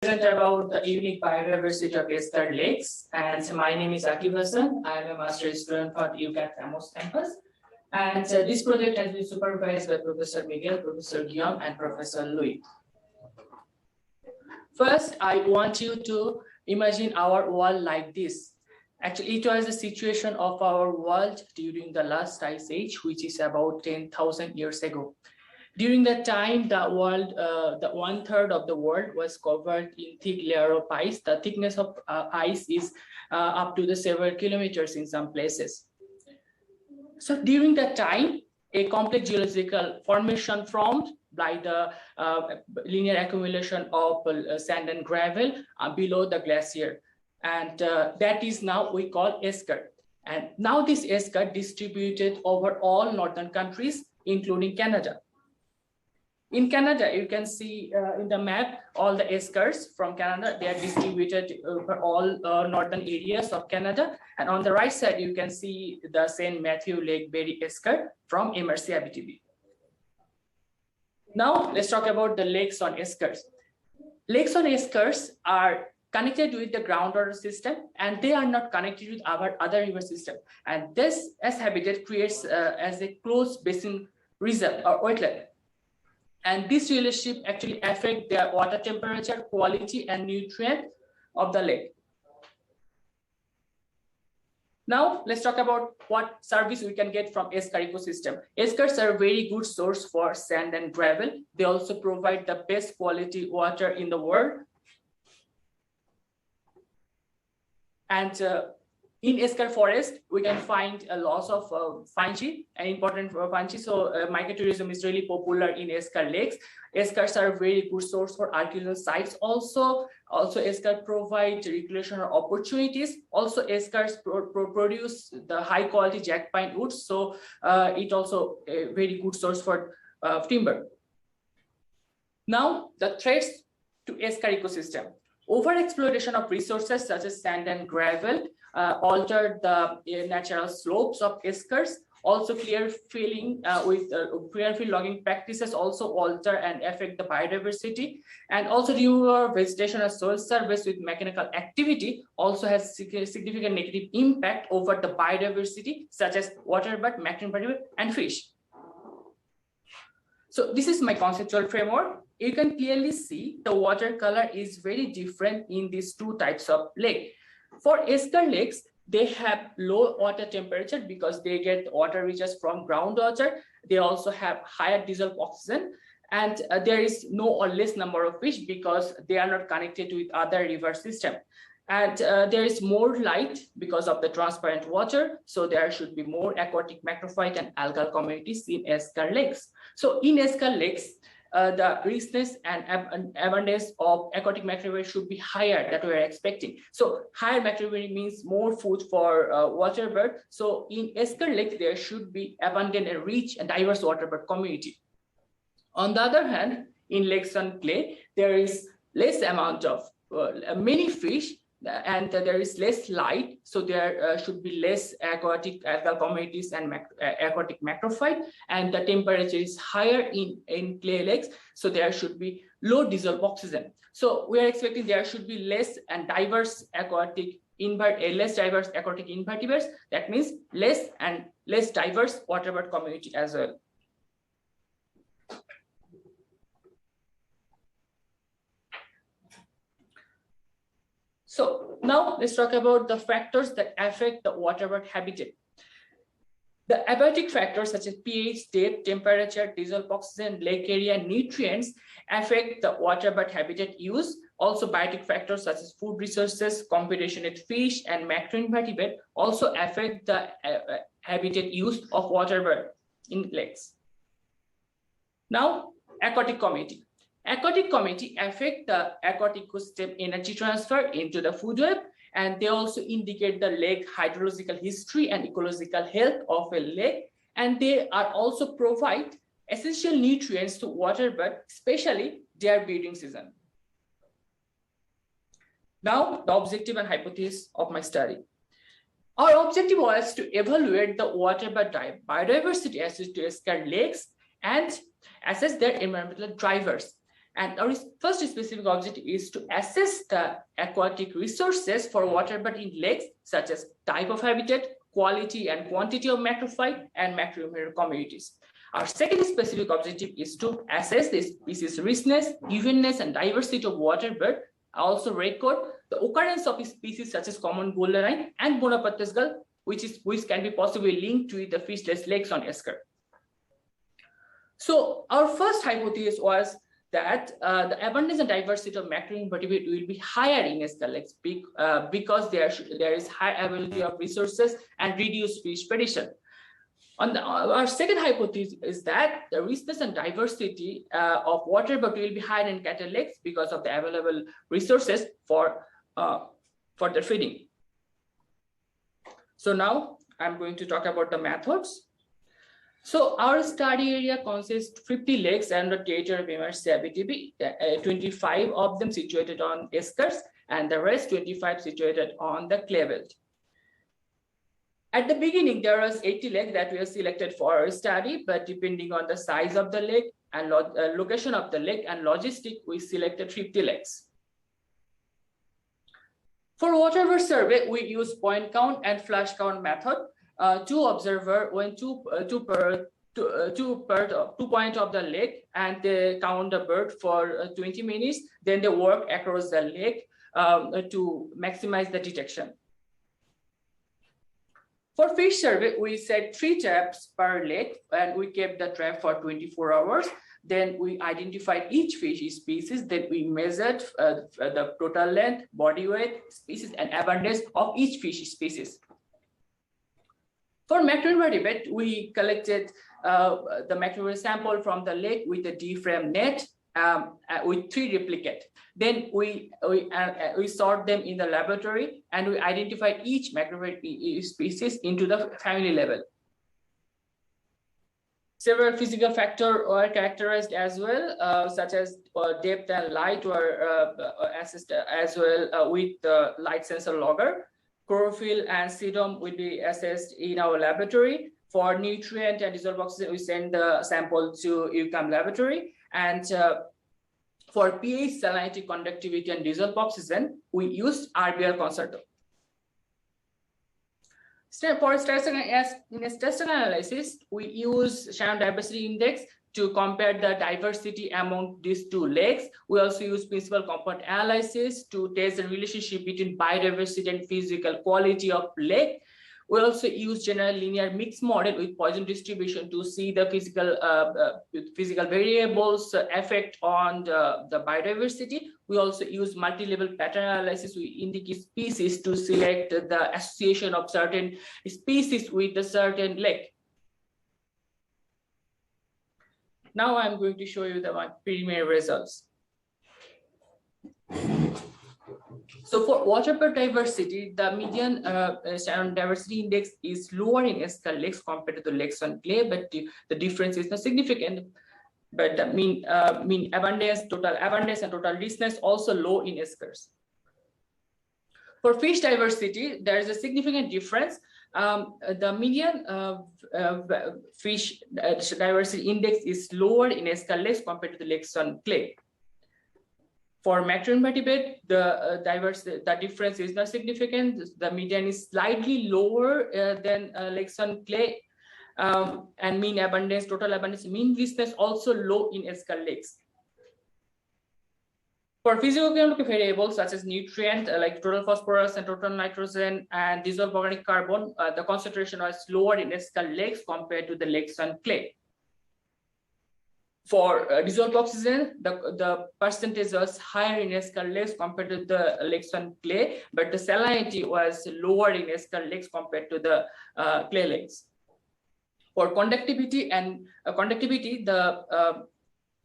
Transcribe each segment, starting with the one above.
present about the unique biodiversity of Esker lakes. And my name is Akib Hassan. I am a master's student for UCAT Amos campus. And this project has been supervised by Professor Miguel, Professor Guillaume, and Professor Louis. First, I want you to imagine our world like this. Actually, it was the situation of our world during the last ice age, which is about 10,000 years ago. During that time, the world, the 1/3 of the world was covered in thick layer of ice. The thickness of ice is up to the several kilometers in some places. So during that time, a complex geological formation formed by the linear accumulation of sand and gravel below the glacier. And that is now we call Esker. And now this Esker distributed over all northern countries, including Canada. In Canada, you can see in the map, all the Eskers from Canada, they are distributed over all northern areas of Canada. And on the right side, you can see the St. Matthew Lake Berry Esker from MRC Abitibi. Now, let's talk about the lakes on Eskers. Lakes on Eskers are connected with the groundwater system, and they are not connected with our other river system. And this as habitat creates as a closed basin reserve or wetland. And this relationship actually affects the water temperature, quality, and nutrient of the lake. Now, let's talk about what service we can get from Esker ecosystem. Eskers are a very good source for sand and gravel. They also provide the best quality water in the world. And in Esker forest, we can find a loss of fungi, an important fungi. So microtourism is really popular in Esker lakes. Eskers are a very good source for archaeological sites. Also Esker provide recreational opportunities. Also, Eskers produce the high quality jack pine woods. So it also a very good source for timber. Now, the threats to Esker ecosystem. Overexploitation of resources such as sand and gravel alter the natural slopes of Eskers. Also, clear filling with clear field logging practices also alter and affect the biodiversity. And also, newer vegetation and soil surface with mechanical activity also has significant negative impact over the biodiversity, such as waterbird, macroinvertebrate, and fish. So this is my conceptual framework. You can clearly see the water color is very different in these two types of lake. For Esker lakes, they have low water temperature because they get water riches from groundwater. They also have higher dissolved oxygen, and there is no or less number of fish because they are not connected with other river system. And there is more light because of the transparent water. So there should be more aquatic macrophyte and algal communities in Esker lakes. So in Esker lakes, the richness and abundance of aquatic macroinvertebrates should be higher that we are expecting. So higher macroinvertebrate means more food for waterbird. So in Esker Lake, there should be abundant and rich and diverse waterbird community. On the other hand, in lakes on clay, there is less amount of many fish, and there is less light, so there should be less aquatic algal communities and aquatic macrophyte, and the temperature is higher in clay lakes, so there should be low dissolved oxygen. So we are expecting there should be less and diverse aquatic aquatic invertebrates. That means less diverse waterbird community as well. So now let's talk about the factors that affect the waterbird habitat. The abiotic factors such as pH, depth, temperature, dissolved oxygen, lake area, and nutrients affect the waterbird habitat use. Also, biotic factors such as food resources, competition with fish, and macroinvertebrate also affect the habitat use of waterbird in lakes. Now, aquatic community. Aquatic community affect the aquatic ecosystem energy transfer into the food web, and they also indicate the lake hydrological history and ecological health of a lake, and they are also provide essential nutrients to waterbird, especially their breeding season. Now, the objective and hypothesis of my study. Our objective was to evaluate the waterbird biodiversity associated to Esker lakes and assess their environmental drivers. And our first specific objective is to assess the aquatic resources for waterbird in lakes, such as type of habitat, quality and quantity of macrophyte, and macroinvertebrate communities. Our second specific objective is to assess the species richness, evenness, and diversity of waterbird. Also record the occurrence of species such as common goldeneye and Bonaparte's gull, which can be possibly linked to the fishless lakes on Esker. So our first hypothesis was that the abundance and diversity of macroinvertebrate will be higher in Esker lakes because there is high availability of resources and reduced fish predation. Our second hypothesis is that the richness and diversity of waterbird will be higher in cattle lakes because of the available resources for their feeding. So now I'm going to talk about the methods. So our study area consists 50 lakes and the territory of MRC Abitibi, 25 of them situated on Eskers, and the rest 25 situated on the clay belt. At the beginning, there was 80 lakes that were selected for our study, but depending on the size of the lake and location of the lake and logistic, we selected 50 lakes. For Waterbird survey, we use point count and flash count method. Two observer when two point of the lake, and they count the bird for 20 minutes. Then they work across the lake to maximize the detection. For fish survey, we set 3 traps per lake, and we kept the trap for 24 hours. Then we identified each fish species. Then we measured the total length, body weight, species, and abundance of each fish species. For macroinvertebrate, we collected the macroinvertebrate sample from the lake with a D-frame net with 3 replicate. Then we sort them in the laboratory, and we identified each macroinvertebrate species into the family level. Several physical factors were characterized as well, such as depth and light were assessed as well with the light sensor logger. Chlorophyll and sedum will be assessed in our laboratory. For nutrient and dissolved oxygen, we send the sample to UCAM laboratory. And for pH, salinity, conductivity, and dissolved oxygen, we used RBL concerto. For statistical analysis, we use Shannon diversity index to compare the diversity among these 2 lakes. We also use principal component analysis to test the relationship between biodiversity and physical quality of lake. We also use general linear mixed model with Poisson distribution to see the physical variables effect on the biodiversity. We also use multi-level pattern analysis. We indicate species to select the association of certain species with a certain lake. Now I'm going to show you the preliminary results. So for Waterbird diversity, the median Shannon diversity index is lower in Esker lakes compared to the lakes on clay, but the difference is not significant. But the mean abundance, total abundance, and total richness also low in Eskers. For fish diversity, there is a significant difference. The median fish diversity index is lower in Esker lakes compared to the lakes on clay. For macroinvertebrate, the difference is not significant. The median is slightly lower than lakes on clay, and mean abundance, total abundance, mean richness also low in Esker lakes. For physicochemical variables such as nutrient like total phosphorus and total nitrogen and dissolved organic carbon, the concentration was lower in Esker lakes compared to the lakes on clay. For dissolved oxygen, the percentage was higher in Esker lakes compared to the lakes on clay, but the salinity was lower in Esker lakes compared to the clay lakes. For conductivity,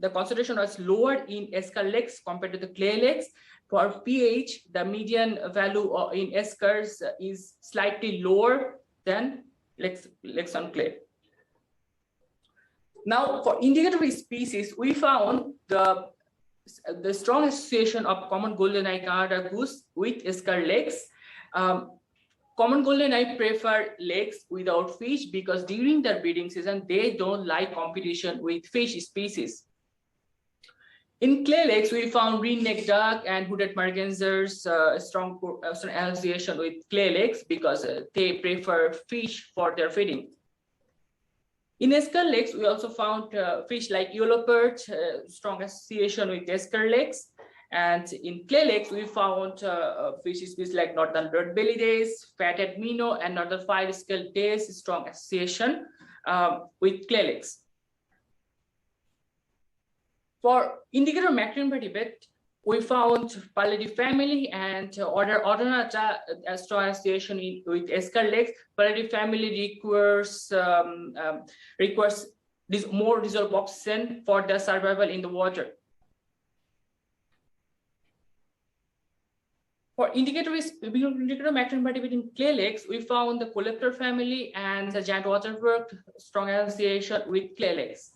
the concentration was lower in Esker lakes compared to the clay lakes. For pH, the median value in Eskers is slightly lower than lakes on clay. Now, for indicatory species, we found the strong association of common goldeneye Canada goose with Esker lakes. Common goldeneye prefer lakes without fish because during their breeding season, they don't like competition with fish species. In clay lakes, we found ring-necked duck and hooded mergansers, strong association with clay lakes because they prefer fish for their feeding. In Esker lakes, we also found fish like yellow perch, strong association with Esker lakes. And in clay lakes, we found fish species like northern red-bellied dace, fatted minnow, and northern five-scaled dace, strong association with clay lakes. For indicator macroinvertebrate, we found Pallidae family and order Odonata strong association with Esker lakes. Pallidae family requires this more dissolved oxygen for the survival in the water. For indicator macroinvertebrate in clay lakes, we found the Coleoptera family and the giant waterbird strong association with clay lakes.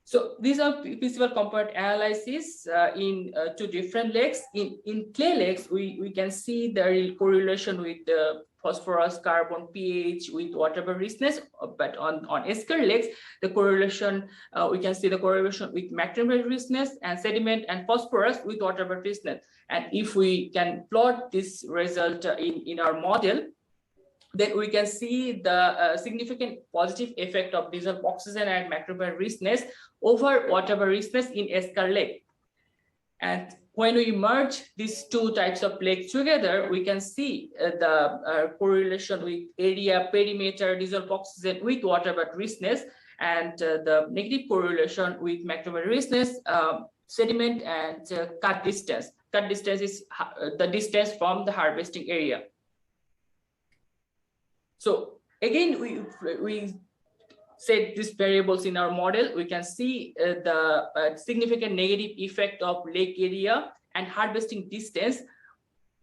So these are principal component analysis in two different lakes. In clay lakes, we can see the correlation with the phosphorus, carbon, pH with waterbird richness. But on Esker lakes, the correlation, we can see the correlation with macroinvertebrate richness and sediment and phosphorus with waterbird richness. And if we can plot this result in our model, then we can see the significant positive effect of dissolved oxygen and macroinvertebrate richness over waterbird richness in Esker lake. And when we merge these two types of lakes together, we can see the correlation with area, perimeter, dissolved oxygen with waterbird richness, and the negative correlation with macroinvertebrate richness, sediment, and cut distance. Cut distance is the distance from the harvesting area. So again, we set these variables in our model. We can see the significant negative effect of lake area and harvesting distance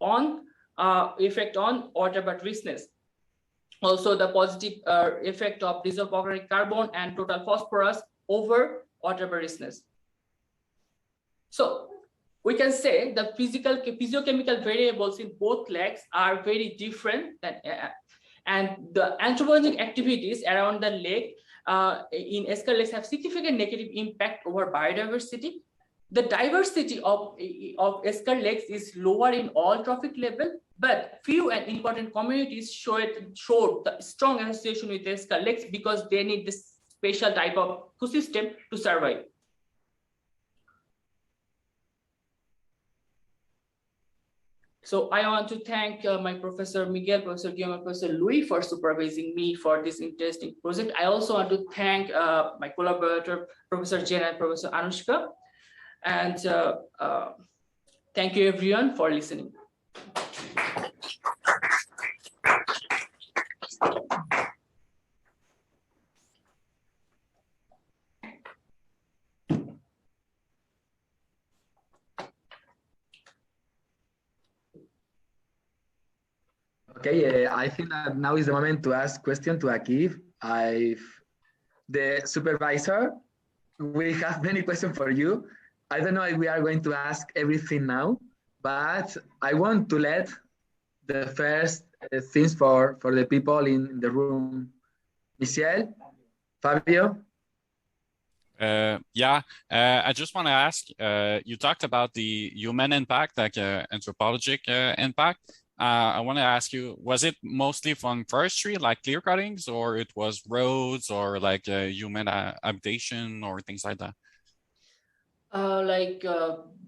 on effect on waterbird richness. Also, the positive effect of dissolved organic carbon and total phosphorus over waterbird richness. So we can say the physicochemical variables in both lakes are very different than, and the anthropogenic activities around the lake in Esker lakes have significant negative impact over biodiversity. The diversity of Esker lakes is lower in all trophic level, but few and important communities showed the strong association with Esker lakes because they need this special type of ecosystem to survive. So I want to thank my Professor Miguel, Professor Guillermo, Professor Louis for supervising me for this interesting project. I also want to thank my collaborator, Professor Jen and Professor Anushka. And thank you everyone for listening. Okay, I think that now is the moment to ask question to Akif. The supervisor, we have many questions for you. I don't know if we are going to ask everything now, but I want to let the first things for the people in the room. Michelle, Fabio? I just want to ask, you talked about the human impact, like anthropologic impact. I want to ask you, was it mostly from forestry, like clear cuttings, or it was roads or like human habitation or things like that?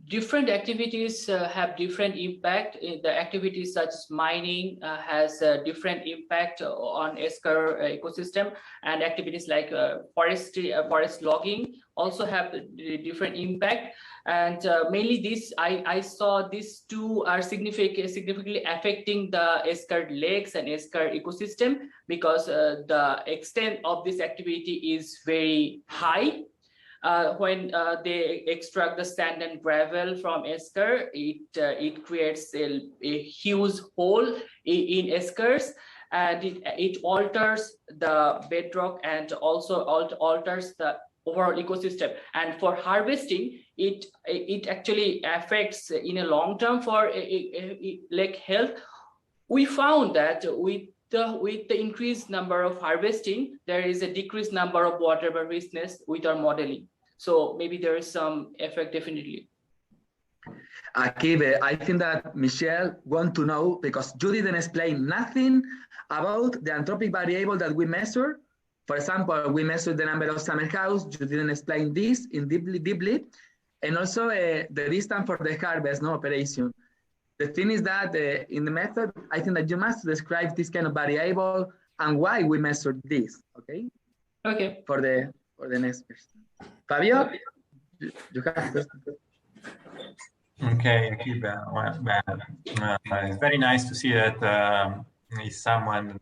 Different activities have different impact. The activities such as mining has a different impact on Esker ecosystem, and activities like forestry, forest logging also have a different impact. And mainly this, I saw these two are significantly affecting the Esker lakes and Esker ecosystem because the extent of this activity is very high. When they extract the sand and gravel from Esker, it creates a huge hole in Eskers, and it alters the bedrock and also alters the overall ecosystem. And for harvesting, it actually affects in a long term for lake health. We found that with the increased number of harvesting, there is a decreased number of waterbird richness with our modeling. So maybe there is some effect definitely. Akibe, I think that Michelle want to know, because you didn't explain nothing about the anthropic variable that we measure. For example, we measured the number of summer house. You didn't explain this in deeply. And also the distance for the harvest, no operation. The thing is that in the method, I think that you must describe this kind of variable and why we measured this, okay? Okay. For the next person. Fabio, you have to. Okay, it's very nice to see that there is someone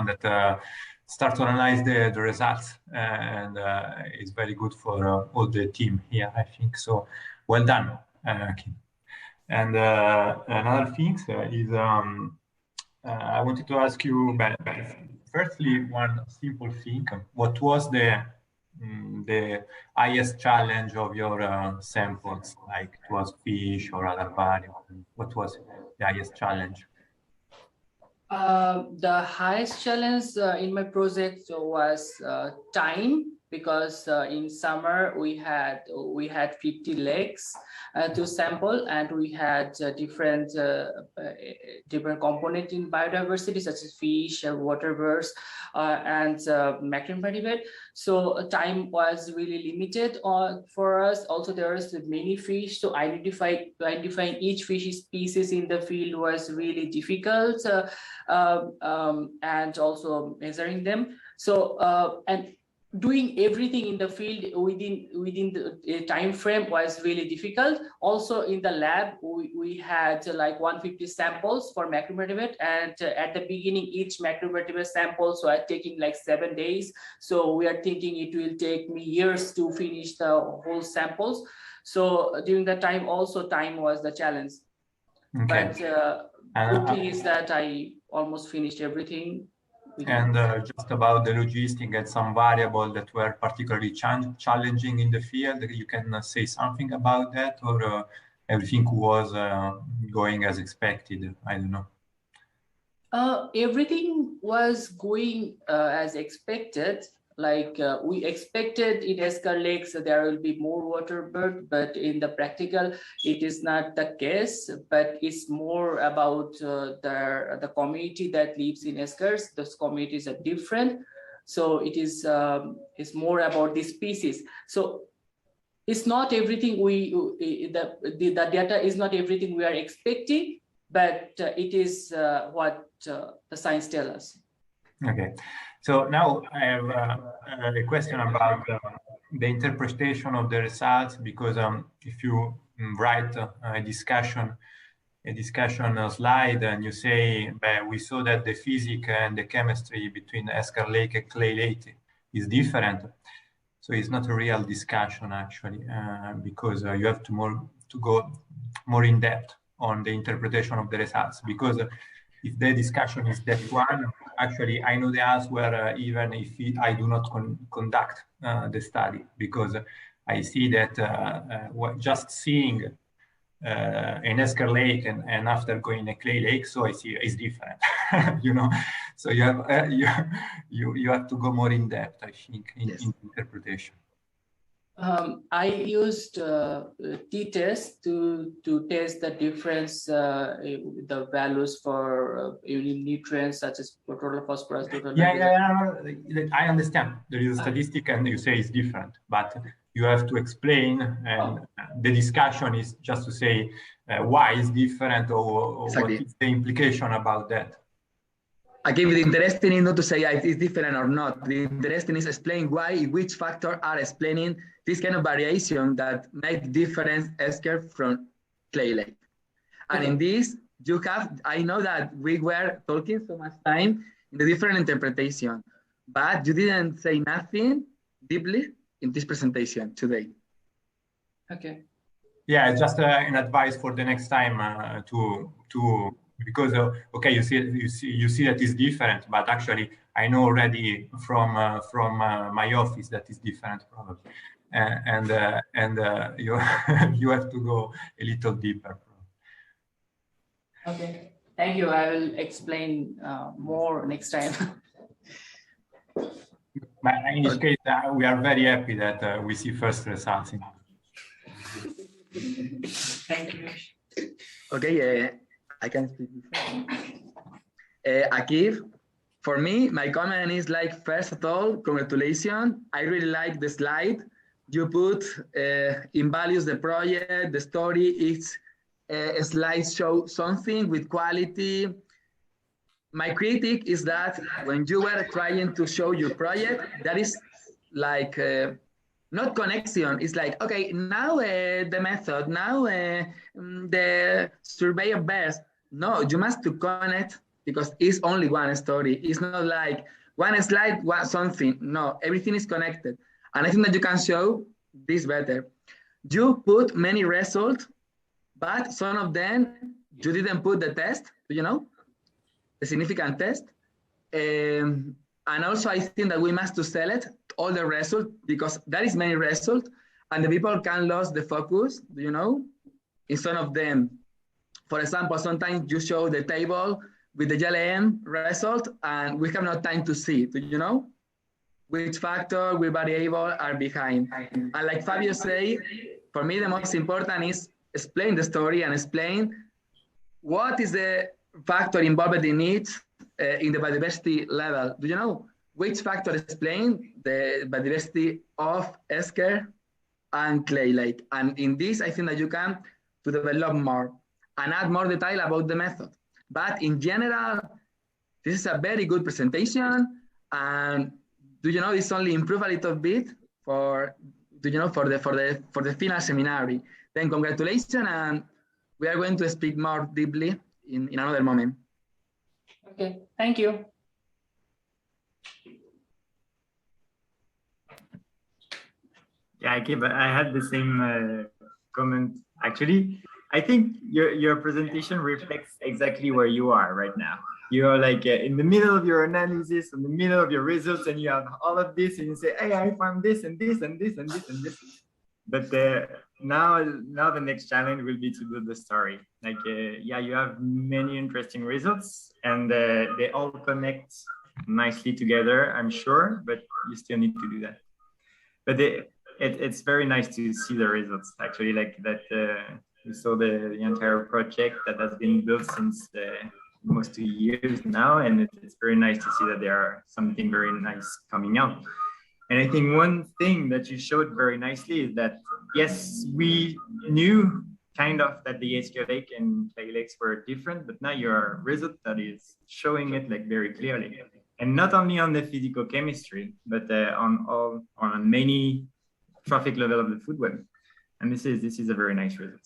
that start to analyze the results, and it's very good for all the team here, I think. So well done, Kim. And another thing is I wanted to ask you, firstly, one simple thing. What was the highest challenge of your samples, like it was fish or other variables? What was the highest challenge? The highest challenge in my project was time, because in summer we had 50 lakes to sample, and we had different components in biodiversity, such as fish, waterbirds, and macroinvertebrate. So time was really limited for us. Also, there was many fish, so identifying each fish species in the field was really difficult, and also measuring them. So and doing everything in the field within the time frame was really difficult. Also in the lab, we had like 150 samples for macroinvertebrate, and at the beginning each macroinvertebrate sample so are taking like 7 days. So we are thinking it will take me years to finish the whole samples. So during that time also, time was the challenge. Okay. But good thing is that I almost finished everything. And just about the logistics and some variables that were particularly challenging in the field, you can say something about that, or everything was going as expected? I don't know. Everything was going as expected. Like we expected in Esker Lakes there will be more waterbird, but in the practical it is not the case. But it's more about the community that lives in Eskers. Those communities are different, so it is it's more about the species. So it's not everything the data is not everything we are expecting, but it is what the science tells us. Okay. So now I have a question about the interpretation of the results, because if you write a discussion slide and you say, we saw that the physics and the chemistry between Esker Lake and Clay Lake is different. So it's not a real discussion actually, because you have to go more in depth on the interpretation of the results, because if the discussion is that one, actually, I know the answer even if I do not conduct the study, because I see that just seeing an Esker Lake and after going a Clay Lake, so I see it's different, you know. So you have you have to go more in depth, I think, in interpretation. I used t-test to test the difference, the values for nutrients such as total phosphorus, total I understand. There is a statistic and you say it's different, but you have to explain, and the discussion is just to say why it's different, or exactly. What is the implication about that. Again, the interesting is not to say if it's different or not. The interesting is explain why, which factors are explaining this kind of variation that make difference Esker from Clay Lake. And in this, you have, I know that we were talking so much time in the different interpretation, but you didn't say nothing deeply in this presentation today. Okay. Yeah, just an advice for the next time because okay, you see that it's different, but actually I know already from my office that is different probably, and you you have to go a little deeper. Okay, thank you. I will explain more next time. But in this case, we are very happy that we see first results. Thank you. Okay, I can speak. Akif, for me, my comment is like, first of all, congratulations. I really like the slide. You put in values the project, the story. Each slide show something with quality. My critique is that when you were trying to show your project, that is like not connection. It's like, okay, now the method, now the survey of birds. No, you must to connect because it's only one story. It's not like one slide, one something. No, everything is connected. And I think that you can show this better. You put many results, but some of them you didn't put the test, you know, the significant test. And also I think that we must to select all the results because there is many results and the people can lose the focus, you know, in some of them. For example, sometimes you show the table with the GLM result and we have no time to see, you know, which factor, which variable are behind. And like Fabio say, for me, the most important is explain the story and explain what is the factor involved in it in the biodiversity level. Do you know which factor explain the biodiversity of Esker and Clay Lake? And in this, I think that you can to develop more and add more detail about the method. But in general, this is a very good presentation. And do you know, it's only improved a little bit for, do you know, for the final seminary. Then congratulations, and we are going to speak more deeply in another moment. Okay, thank you. Yeah, okay, but I had the same comment. Actually, I think your presentation reflects exactly where you are right now. You are like in the middle of your analysis, in the middle of your results, and you have all of this, and you say, hey, I found this and this and this and this and this. But now the next challenge will be to do the story. Like, yeah, you have many interesting results, and they all connect nicely together, I'm sure, but you still need to do that. But it's very nice to see the results, actually, like that. We saw the entire project that has been built since almost 2 years now, and it's very nice to see that there are something very nice coming out. And I think one thing that you showed very nicely is that, yes, we knew kind of that the Esker Lake and Clay Lakes were different, but now your result that is showing it like very clearly. And not only on the physicochemistry, but on many trophic level of the food web. And this is a very nice result.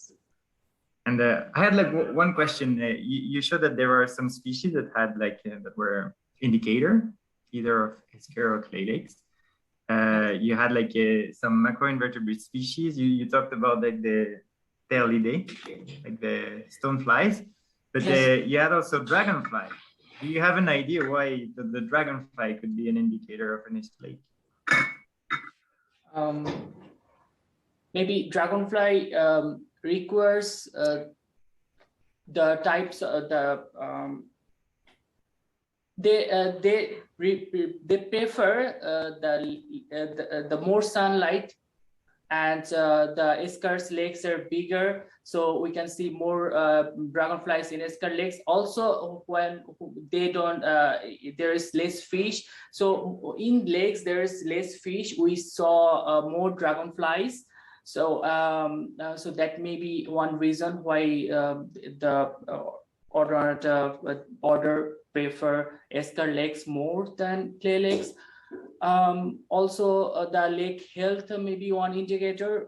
And I had like one question. You showed that there were some species that had like that were indicator, either of Esker or Clay Lakes. You had like some macroinvertebrate species. You talked about like the Tailidae, like the stoneflies, but yes. You had also dragonfly. Do you have an idea why the dragonfly could be an indicator of an Esker lake? Maybe dragonfly requires the types they prefer the more sunlight, and the Eskers lakes are bigger, so we can see more dragonflies in Esker lakes. Also, when they don't, there is less fish. So in lakes there is less fish. We saw more dragonflies. So so that may be one reason why the order prefer Esker lakes more than Clay lakes. Also, the lake health may be one indicator.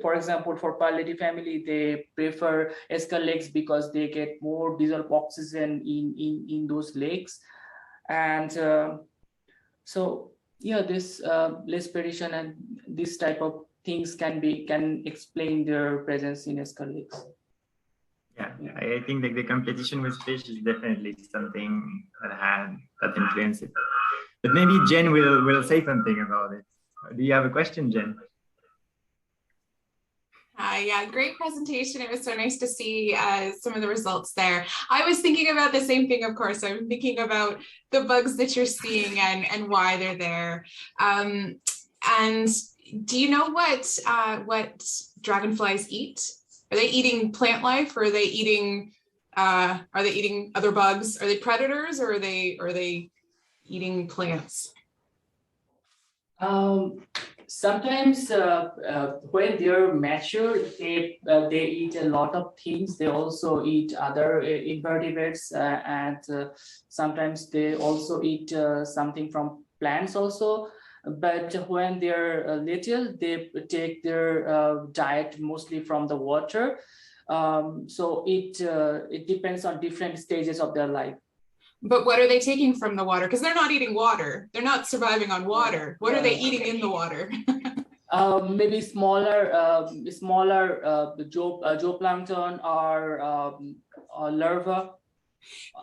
For example, for Pallidae family, they prefer Esker lakes because they get more dissolved oxygen in those lakes. And so, yeah, this respiration and this type of things can explain their presence in Esker lakes. Yeah, I think that the competition with fish is definitely something that influences it. But maybe Jen will say something about it. Do you have a question, Jen? Yeah, great presentation. It was so nice to see some of the results there. I was thinking about the same thing, of course. I'm thinking about the bugs that you're seeing and why they're there. And do you know what dragonflies eat? Are they eating plant life, or are they eating other bugs? Are they predators, or are they eating plants? Sometimes when they're mature, they eat a lot of things. They also eat other invertebrates, and sometimes they also eat something from plants also. But when they're little, they take their diet mostly from the water. So it depends on different stages of their life. But what are they taking from the water? Because they're not eating water. They're not surviving on water. What are they eating in the water? Maybe smaller zooplankton or larvae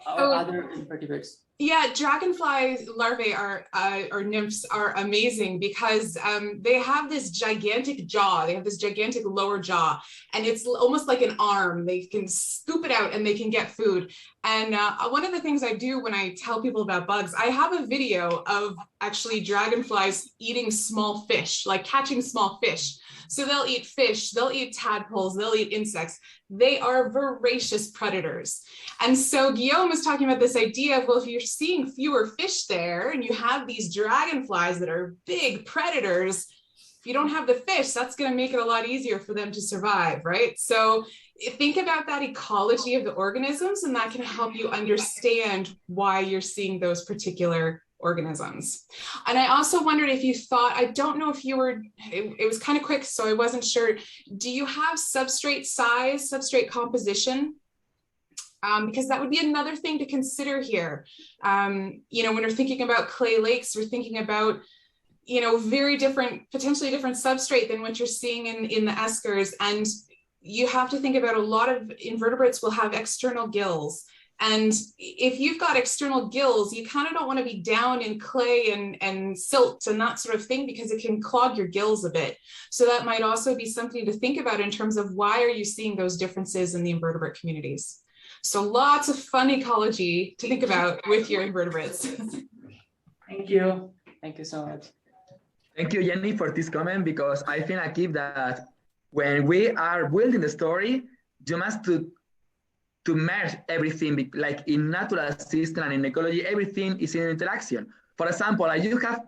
or other invertebrates. Yeah, dragonfly larvae or nymphs are amazing because they have this gigantic jaw. They have this gigantic lower jaw, and it's almost like an arm. They can scoop it out and they can get food. And one of the things I do when I tell people about bugs, I have a video of actually dragonflies eating small fish, like catching small fish. So they'll eat fish, they'll eat tadpoles, they'll eat insects. They are voracious predators. And so Guillaume was talking about this idea of, well, if you're seeing fewer fish there and you have these dragonflies that are big predators, if you don't have the fish, that's going to make it a lot easier for them to survive, right? So think about that ecology of the organisms, and that can help you understand why you're seeing those particular organisms. And I also wondered if you thought, I don't know if you were, it was kind of quick, so I wasn't sure. Do you have substrate size, substrate composition? Because that would be another thing to consider here. You know, when we're thinking about clay lakes, we're thinking about, you know, very different, potentially different substrate than what you're seeing in the Eskers. And you have to think about a lot of invertebrates will have external gills. And if you've got external gills, you kind of don't want to be down in clay and silt and that sort of thing, because it can clog your gills a bit. So that might also be something to think about in terms of why are you seeing those differences in the invertebrate communities. So lots of fun ecology to think about with your invertebrates. Thank you. Thank you so much. Thank you, Jenny, for this comment, because I think I keep that when we are building the story, you must to merge everything, like in natural system and in ecology, everything is in interaction. For example, you have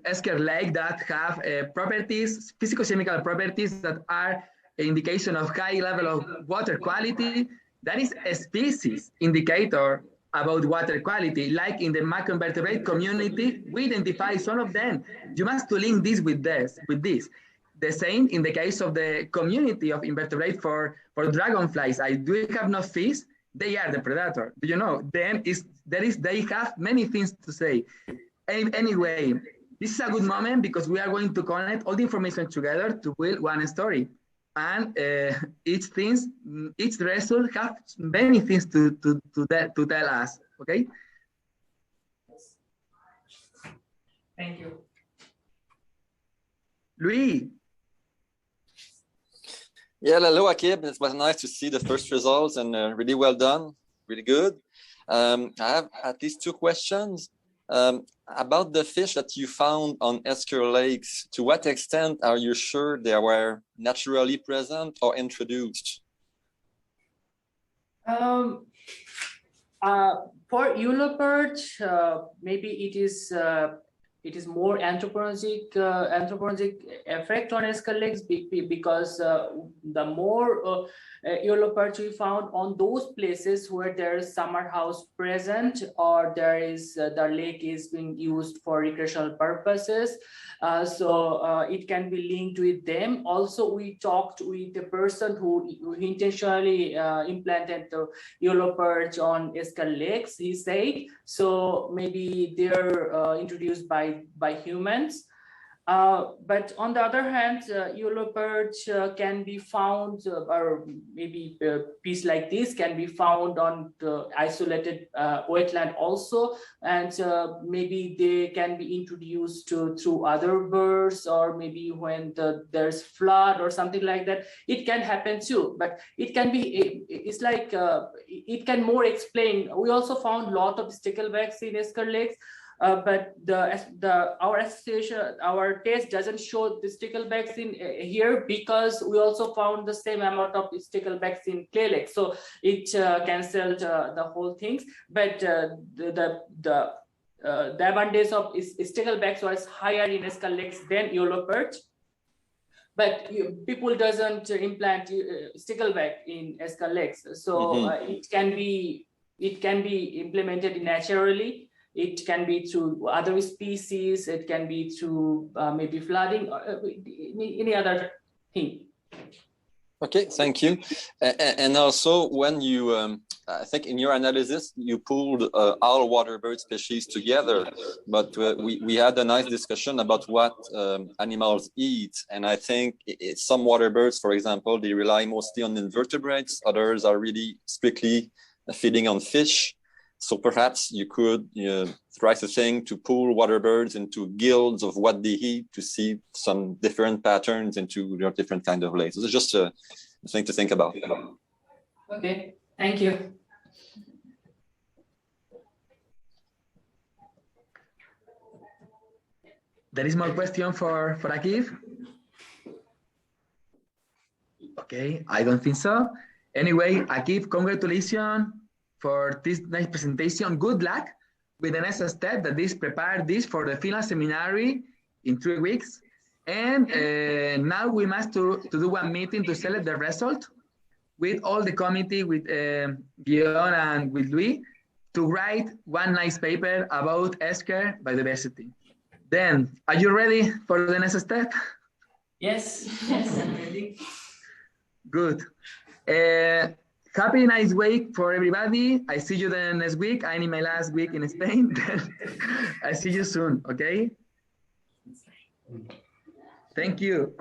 Esker Lake that have properties, physicochemical properties that are an indication of high level of water quality. That is a species indicator about water quality. Like in the macroinvertebrate community, we identify some of them. You must to link this with this. The same in the case of the community of invertebrates for dragonflies. I do have no fish, they are the predator. Do you know? Then they have many things to say. Anyway, this is a good moment because we are going to connect all the information together to build one story. And each result has many things to tell us. Okay. Thank you. Louis. Yeah, hello, Akib. It was nice to see the first results and really well done, really good. I have at least two questions about the fish that you found on Esker lakes. To what extent are you sure they were naturally present or introduced? For Waterbird, maybe it is more anthropogenic effect on Esker lakes because the more Waterbirds we found on those places where there is summer house present, or there is the lake is being used for recreational purposes. So it can be linked with them. Also, we talked with a person who intentionally implanted the Waterbirds on Esker lakes, he said. So maybe they're introduced by humans. But on the other hand, yellow perch can be found, or maybe a piece like this can be found on the isolated wetland also, and maybe they can be introduced through other birds, or maybe when there's flood or something like that. It can happen too, but it can be, it's like, it can more explain. We also found a lot of sticklebacks in Esker lakes. But our association, our test doesn't show the sticklebacks in here, because we also found the same amount of sticklebacks in clay lakes, so it cancelled the whole things. But the abundance of sticklebacks was higher in Esker lakes than yellow perch. But people doesn't implant stickleback in Esker lakes, so it can be implemented naturally. It can be through other species. It can be through maybe flooding or any other thing. Okay, thank you. And also, when you, I think in your analysis, you pulled all waterbird species together, but we had a nice discussion about what animals eat. And I think some waterbirds, for example, they rely mostly on invertebrates. Others are really strictly feeding on fish. So perhaps you could try to think to pull waterbirds into guilds of what they eat to see some different patterns into their different kind of lakes. It's just a thing to think about. Okay, thank you. There is more question for Akif? Okay, I don't think so. Anyway, Akif, congratulations for this nice presentation. Good luck with the next step, that is prepare this for the final seminary in 3 weeks. And now we must do one meeting to select the result with all the committee, with Guillaume and with Louis, to write one nice paper about Esker biodiversity. Then, are you ready for the next step? Yes, yes, I'm ready. Good. Happy nice week for everybody. I see you the next week. I'm in my last week in Spain. I see you soon, okay? Thank you.